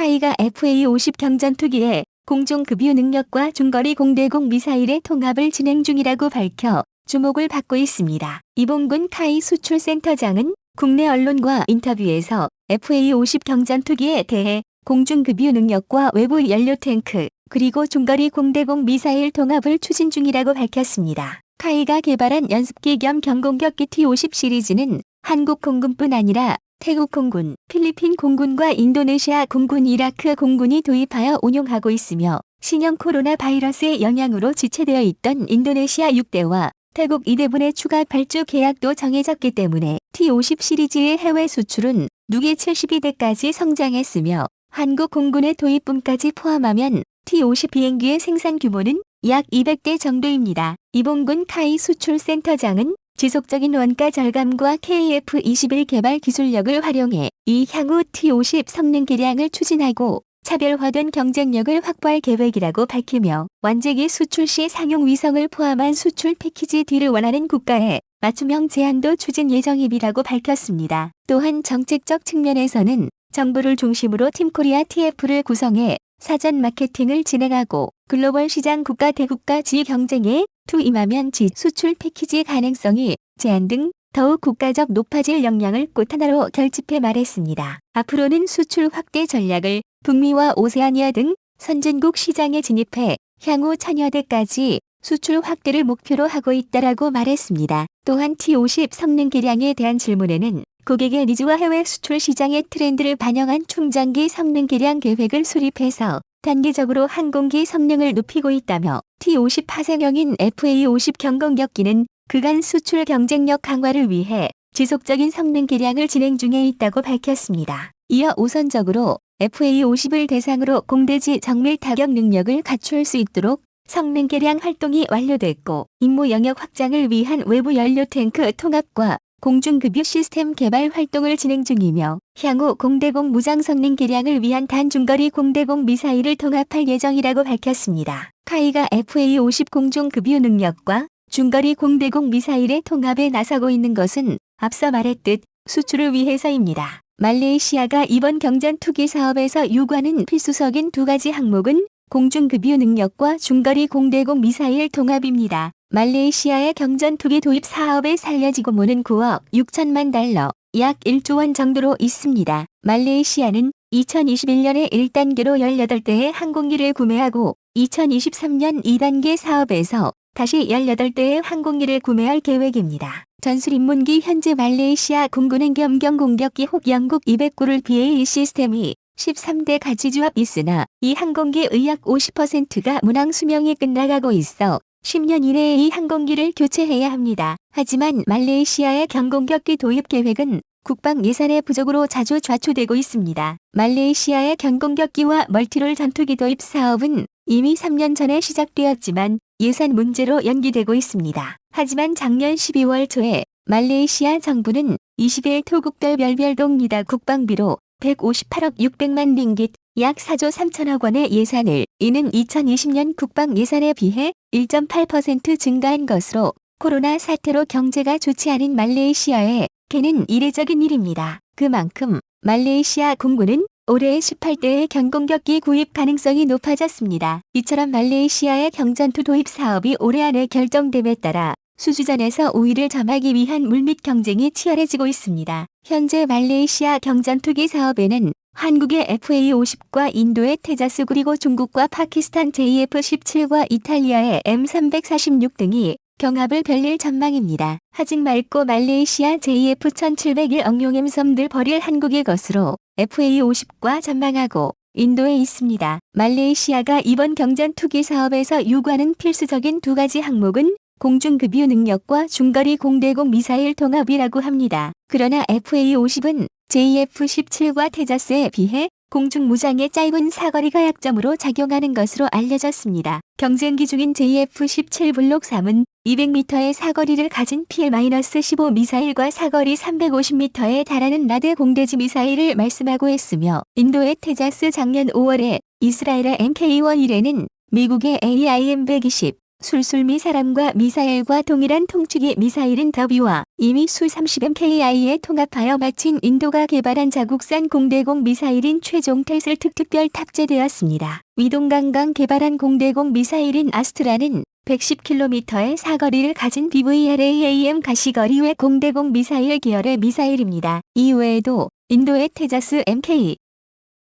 카이가 FA-50 경전투기의 공중급유 능력과 중거리 공대공 미사일의 통합을 진행 중이라고 밝혀 주목을 받고 있습니다. 이봉근 카이 수출센터장은 국내 언론과 인터뷰에서 FA-50 경전투기에 대해 공중급유 능력과 외부 연료 탱크 그리고 중거리 공대공 미사일 통합을 추진 중이라고 밝혔습니다. 카이가 개발한 연습기 겸 경공격기 T-50 시리즈는 한국 공군뿐 아니라 태국 공군, 필리핀 공군과 인도네시아 공군, 이라크 공군이 도입하여 운용하고 있으며 신형 코로나 바이러스의 영향으로 지체되어 있던 인도네시아 6대와 태국 2대분의 추가 발주 계약도 정해졌기 때문에 T-50 시리즈의 해외 수출은 누계 72대까지 성장했으며 한국 공군의 도입분까지 포함하면 T-50 비행기의 생산 규모는 약 200대 정도입니다. 이봉근 카이 수출센터장은 지속적인 원가 절감과 KF-21 개발 기술력을 활용해 이 향후 T-50 성능 개량을 추진하고 차별화된 경쟁력을 확보할 계획이라고 밝히며 완제기 수출 시 상용 위성을 포함한 수출 패키지 D를 원하는 국가에 맞춤형 제한도 추진 예정이라고 밝혔습니다. 또한 정책적 측면에서는 정부를 중심으로 팀코리아 TF를 구성해 사전 마케팅을 진행하고 글로벌 시장 국가 대국가 지 경쟁에 투입하면 지 수출 패키지 가능성이 제한 등 더욱 국가적 높아질 역량을 꽃 하나로 결집해 말했습니다. 앞으로는 수출 확대 전략을 북미와 오세아니아 등 선진국 시장에 진입해 향후 천여 대까지 수출 확대를 목표로 하고 있다라고 말했습니다. 또한 T-50 성능 개량에 대한 질문에는 고객의 니즈와 해외 수출 시장의 트렌드를 반영한 중장기 성능 개량 계획을 수립해서 단계적으로 항공기 성능을 높이고 있다며 T-50 파생형인 FA-50 경공격기는 그간 수출 경쟁력 강화를 위해 지속적인 성능 개량을 진행 중에 있다고 밝혔습니다. 이어 우선적으로 FA-50을 대상으로 공대지 정밀 타격 능력을 갖출 수 있도록 성능 개량 활동이 완료됐고 임무 영역 확장을 위한 외부 연료 탱크 통합과 공중급유 시스템 개발 활동을 진행 중이며 향후 공대공 무장 성능 개량을 위한 단중거리 공대공 미사일을 통합할 예정이라고 밝혔습니다. 카이가 FA-50 공중급유 능력과 중거리 공대공 미사일의 통합에 나서고 있는 것은 앞서 말했듯 수출을 위해서입니다. 말레이시아가 이번 경전투기 사업에서 요구하는 필수적인 두 가지 항목은 공중급유 능력과 중거리 공대공 미사일 통합입니다. 말레이시아의 경전투기 도입 사업의 살려지 규모는 9억 6천만 달러, 약 1조 원 정도로 있습니다. 말레이시아는 2021년에 1단계로 18대의 항공기를 구매하고 2023년 2단계 사업에서 다시 18대의 항공기를 구매할 계획입니다. 전술입문기 현재 말레이시아 공군은 겸경공격기 혹 영국 209를 BAE 시스템이 13대 가지주합 있으나 이 항공기의 약 50%가 문항 수명이 끝나가고 있어 10년 이내에 이 항공기를 교체해야 합니다. 하지만 말레이시아의 경공격기 도입 계획은 국방 예산의 부족으로 자주 좌초되고 있습니다. 말레이시아의 경공격기와 멀티롤 전투기 도입 사업은 이미 3년 전에 시작되었지만 예산 문제로 연기되고 있습니다. 하지만 작년 12월 초에 말레이시아 정부는 20일 토국별 별별동2다 국방비로 158억 600만 링깃, 약 4조 3천억 원의 예산을 이는 2020년 국방 예산에 비해 1.8% 증가한 것으로 코로나 사태로 경제가 좋지 않은 말레이시아에 개는 이례적인 일입니다. 그만큼 말레이시아 공군은 올해 18대의 경공격기 구입 가능성이 높아졌습니다. 이처럼 말레이시아의 경전투 도입 사업이 올해 안에 결정됨에 따라 수주전에서 우위를 점하기 위한 물밑 경쟁이 치열해지고 있습니다. 현재 말레이시아 경전투기 사업에는 한국의 FA-50과 인도의 테자스 그리고 중국과 파키스탄 JF-17과 이탈리아의 M346 등이 경합을 벌일 전망입니다. 아직 맑고 말레이시아 JF-1701 응용엠 섬들 벌일 한국의 것으로 FA-50과 전망하고 인도에 있습니다. 말레이시아가 이번 경전투기 사업에서 요구하는 필수적인 두 가지 항목은 공중급유 능력과 중거리 공대공 미사일 통합이라고 합니다. 그러나 FA-50은 JF-17과 테자스에 비해 공중무장의 짧은 사거리가 약점으로 작용하는 것으로 알려졌습니다. 경쟁기 중인 JF-17 블록 3은 200m의 사거리를 가진 PL-15 미사일과 사거리 350m에 달하는 라드 공대지 미사일을 말씀하고 있으며 인도의 테자스 작년 5월에 이스라엘의 MK-11에는 미국의 AIM-120 술술미 사람과 미사일과 동일한 통축의 미사일인 더비와 이미 수 30MKI에 통합하여 마친 인도가 개발한 자국산 공대공 미사일인 최종 텔슬 특별 탑재되었습니다. 위동강강 개발한 공대공 미사일인 아스트라는 110km의 사거리를 가진 BVLAAM 가시거리의 공대공 미사일 계열의 미사일입니다. 이외에도 인도의 테자스 MK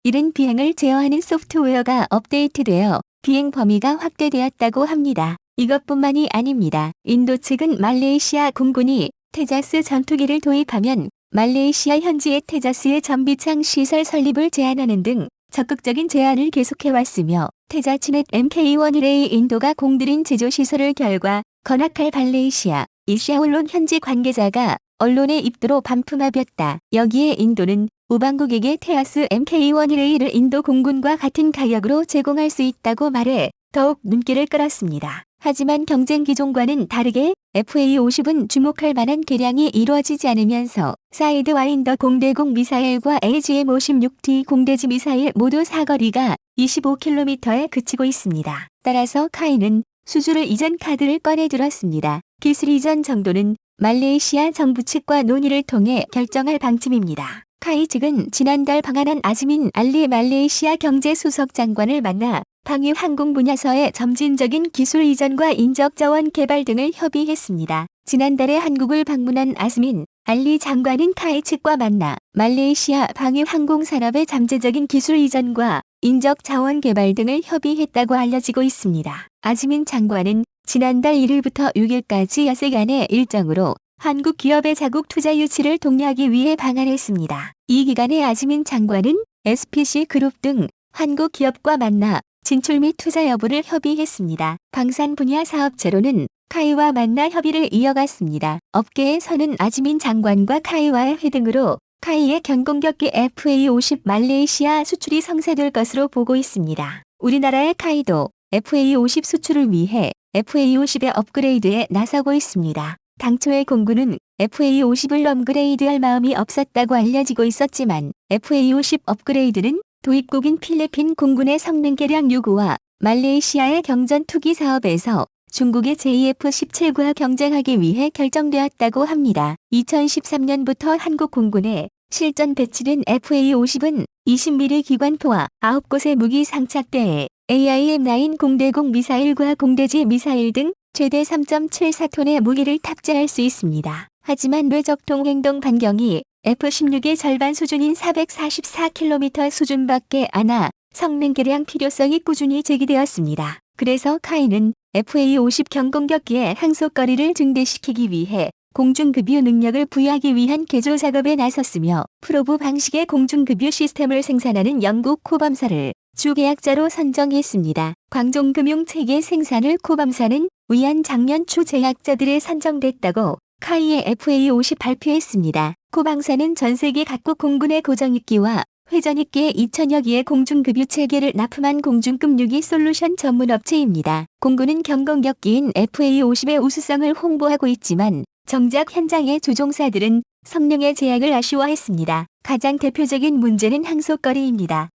이른 비행을 제어하는 소프트웨어가 업데이트되어 비행 범위가 확대되었다고 합니다. 이것뿐만이 아닙니다. 인도 측은 말레이시아 공군이 테자스 전투기를 도입하면 말레이시아 현지의 테자스의 전비창 시설 설립을 제한하는 등 적극적인 제안을 계속해왔으며 테자치넷 MK1A 인도가 공들인 제조시설을 결과 건학할 말레이시아 이샤올론 현지 관계자가 언론에 입도로 반품하였다. 여기에 인도는 우방국에게 테자스 MK1A 를 인도 공군과 같은 가격으로 제공할 수 있다고 말해 더욱 눈길을 끌었습니다. 하지만 경쟁 기종과는 다르게 FA-50은 주목할 만한 개량이 이루어지지 않으면서 사이드와인더 공대공 미사일과 AGM-56D 공대지 미사일 모두 사거리가 25km에 그치고 있습니다. 따라서 카이는 수주를 이전 카드를 꺼내들었습니다. 기술 이전 정도는 말레이시아 정부 측과 논의를 통해 결정할 방침입니다. 카이 측은 지난달 방한한 아즈민 알리 말레이시아 경제수석 장관을 만나 방위 항공 분야서의 점진적인 기술 이전과 인적 자원 개발 등을 협의했습니다. 지난달에 한국을 방문한 아즈민 알리 장관은 카이 측과 만나 말레이시아 방위 항공 산업의 잠재적인 기술 이전과 인적 자원 개발 등을 협의했다고 알려지고 있습니다. 아즈민 장관은 지난달 1일부터 6일까지 엿새간의 일정으로 한국 기업의 자국 투자 유치를 독려하기 위해 방한했습니다. 이 기간에 아즈민 장관은 SPC 그룹 등 한국 기업과 만나 진출 및 투자 여부를 협의했습니다. 방산 분야 사업체로는 카이와 만나 협의를 이어갔습니다. 업계에서는 아즈민 장관과 카이와의 회등으로 카이의 경공격기 FA-50 말레이시아 수출이 성사될 것으로 보고 있습니다. 우리나라의 카이도 FA-50 수출을 위해 FA-50의 업그레이드에 나서고 있습니다. 당초에 공군은 FA-50을 업그레이드할 마음이 없었다고 알려지고 있었지만 FA-50 업그레이드는 도입국인 필리핀 공군의 성능 개량 요구와 말레이시아의 경전 투기 사업에서 중국의 JF-17과 경쟁하기 위해 결정되었다고 합니다. 2013년부터 한국 공군에 실전 배치된 FA-50은 20mm 기관포와 9곳의 무기 상착대에 AIM-9 공대공 미사일과 공대지 미사일 등 최대 3.74톤의 무기를 탑재할 수 있습니다. 하지만 뇌적통 행동 반경이 F-16의 절반 수준인 444km 수준밖에 안와 성능 개량 필요성이 꾸준히 제기되었습니다. 그래서 카이는 FA-50 경공격기의 항속거리를 증대시키기 위해 공중급유 능력을 부여하기 위한 개조 작업에 나섰으며 프로브 방식의 공중급유 시스템을 생산하는 영국 코밤사를 주계약자로 선정했습니다. 광종금융체계 생산을 코밤사는 위한 작년 초 제약자들에 선정됐다고 카이의 FA-50 발표했습니다. 코방사는 전세계 각국 공군의 고정익기와 회전익기의 2000여 기의 공중급유 체계를 납품한 공중급 유기 솔루션 전문업체입니다. 공군은 경공격기인 FA-50의 우수성을 홍보하고 있지만 정작 현장의 조종사들은 성능의 제약을 아쉬워했습니다. 가장 대표적인 문제는 항속거리입니다.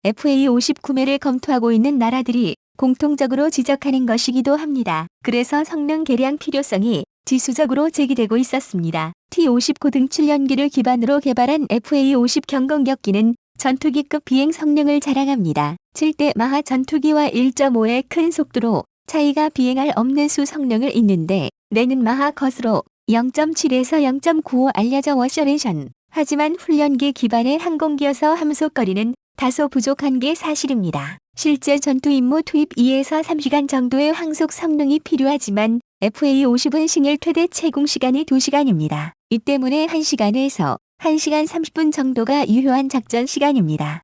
FA-50 구매를 검토하고 있는 나라들이 공통적으로 지적하는 것이기도 합니다. 그래서 성능 개량 필요성이 지수적으로 제기되고 있었습니다. T-50 고등출연기를 기반으로 개발한 FA-50 경공격기는 전투기급 비행 성능을 자랑합니다. 7대 마하 전투기와 1.5의 큰 속도로 차이가 비행할 없는 수 성능을 잇는데 내는 마하 컷으로 0.7에서 0.95 알려져 워셔레이션. 하지만 훈련기 기반의 항공기여서 함속거리는 다소 부족한 게 사실입니다. 실제 전투 임무 투입 2에서 3시간 정도의 항속 성능이 필요하지만 FA-50은 신일 퇴대 채공 시간이 2시간입니다. 이 때문에 1시간에서 1시간 30분 정도가 유효한 작전 시간입니다.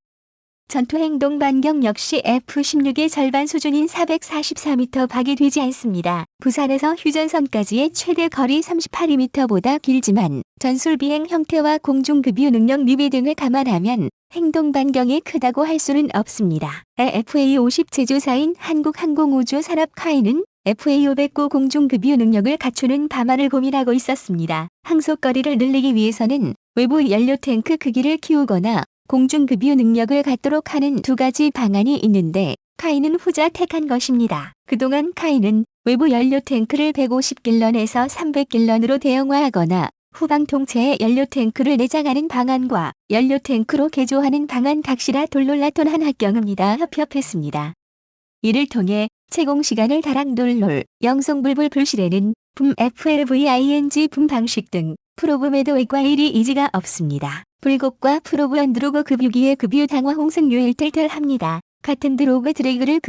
전투 행동 반경 역시 F-16의 절반 수준인 444m 밖이 되지 않습니다. 부산에서 휴전선까지의 최대 거리 38m보다 길지만 전술 비행 형태와 공중급유 능력 미비 등을 감안하면 행동 반경이 크다고 할 수는 없습니다. FA-50 제조사인 한국항공우주산업 카이는 FA-509 공중급유 능력을 갖추는 방안을 고민하고 있었습니다. 항속거리를 늘리기 위해서는 외부 연료 탱크 크기를 키우거나 공중급유 능력을 갖도록 하는 두 가지 방안이 있는데 카이는 후자 택한 것입니다. 그동안 카이는 외부 연료 탱크를 150갤런에서 300갤런으로 대형화하거나 후방 통째에 연료 탱크를 내장하는 방안과 연료 탱크로 개조하는 방안 각시라 돌롤라톤 한 학경입니다. 협협했습니다. 이를 통해 채공 시간을 다락돌롤, 영송불불 불실에는 붐 FLVING 붐 방식 등 프로브 매도액과 일이 이지가 없습니다. 불곡과 프로브 언드로그 급유기에 급유 당화 홍승유일 텔텔합니다. 같은 드로그 드래그를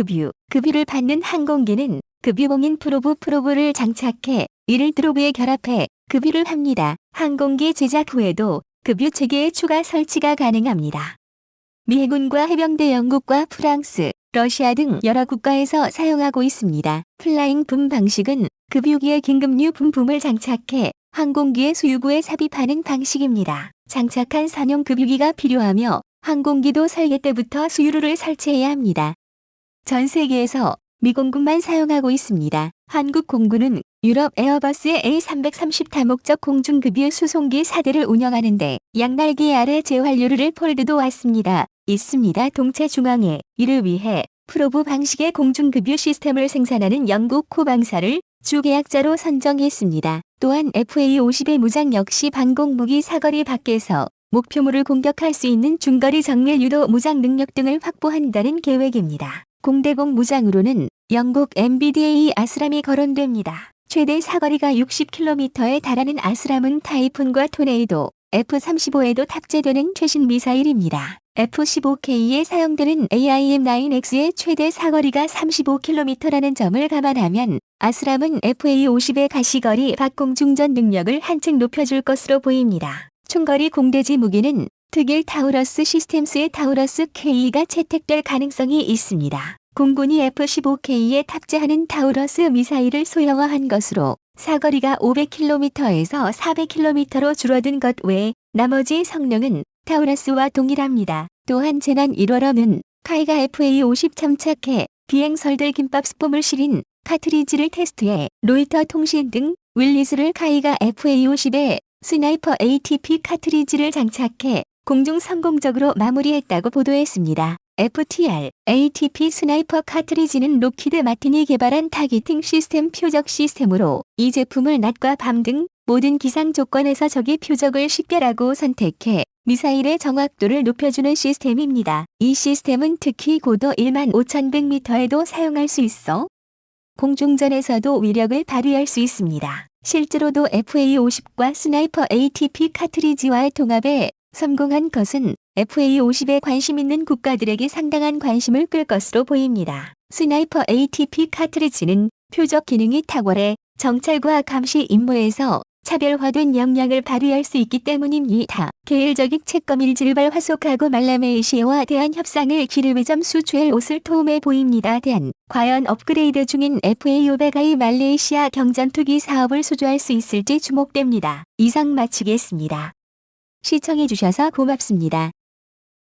급유를 받는 항공기는 급유봉인 프로브를 장착해 이를 드로그에 결합해 급유를 합니다. 항공기 제작 후에도 급유 체계의 추가 설치가 가능합니다. 미 해군과 해병대 영국과 프랑스, 러시아 등 여러 국가에서 사용하고 있습니다. 플라잉 붐 방식은 급유기에 긴급류 붐을 장착해 항공기의 수유구에 삽입하는 방식입니다. 장착한 산용 급유기가 필요하며 항공기도 설계 때부터 수유루를 설치해야 합니다. 전 세계에서 미 공군만 사용하고 있습니다. 한국 공군은 유럽 에어버스의 A330 다목적 공중급유 수송기 4대를 운영하는데 양날개 아래 제환류를 폴드도 있습니다. 동체 중앙에 이를 위해 프로브 방식의 공중급유 시스템을 생산하는 영국 코방사를 주계약자로 선정했습니다. 또한 FA-50의 무장 역시 방공무기 사거리 밖에서 목표물을 공격할 수 있는 중거리 정밀 유도 무장 능력 등을 확보한다는 계획입니다. 공대공 무장으로는 영국 MBDA 아스람이 거론됩니다. 최대 사거리가 60km에 달하는 아스람은 타이푼과 토네이도, F-35에도 탑재되는 최신 미사일입니다. F-15K에 사용되는 AIM-9X의 최대 사거리가 35km라는 점을 감안하면 아스람은 FA-50의 가시거리 밖 공중전 능력을 한층 높여줄 것으로 보입니다. 총거리 공대지 무기는 특일 타우러스 시스템스의 타우러스 K가 채택될 가능성이 있습니다. 공군이 F-15K에 탑재하는 타우러스 미사일을 소형화한 것으로 사거리가 500km에서 400km로 줄어든 것 외에 나머지 성능은 타우러스와 동일합니다. 또한 지난 1월에는 카이가 FA-50 첨착해 비행설들 김밥 스폼을 실인 카트리지를 테스트해 로이터 통신 등 윌리스를 카이가 FA-50에 스나이퍼 ATP 카트리지를 장착해 공중 성공적으로 마무리했다고 보도했습니다. FTR, ATP 스나이퍼 카트리지는 록히드 마틴이 개발한 타깃팅 시스템 표적 시스템으로 이 제품을 낮과 밤 등 모든 기상 조건에서 적의 표적을 식별하고 선택해 미사일의 정확도를 높여주는 시스템입니다. 이 시스템은 특히 고도 15,100m에도 사용할 수 있어 공중전에서도 위력을 발휘할 수 있습니다. 실제로도 FA-50과 스나이퍼 ATP 카트리지와의 통합에 성공한 것은 FA-50에 관심 있는 국가들에게 상당한 관심을 끌 것으로 보입니다. 스나이퍼 ATP 카트리지는 표적 기능이 탁월해 정찰과 감시 임무에서 차별화된 역량을 발휘할 수 있기 때문입니다. 계열적인 채검 일질발 화속하고 말라메이시아와 대한 협상을 기르회점 수주할 옷을 토음해 보입니다. 과연 업그레이드 중인 FA-500i 말레이시아 경전투기 사업을 수주할 수 있을지 주목됩니다. 이상 마치겠습니다. 시청해주셔서 고맙습니다.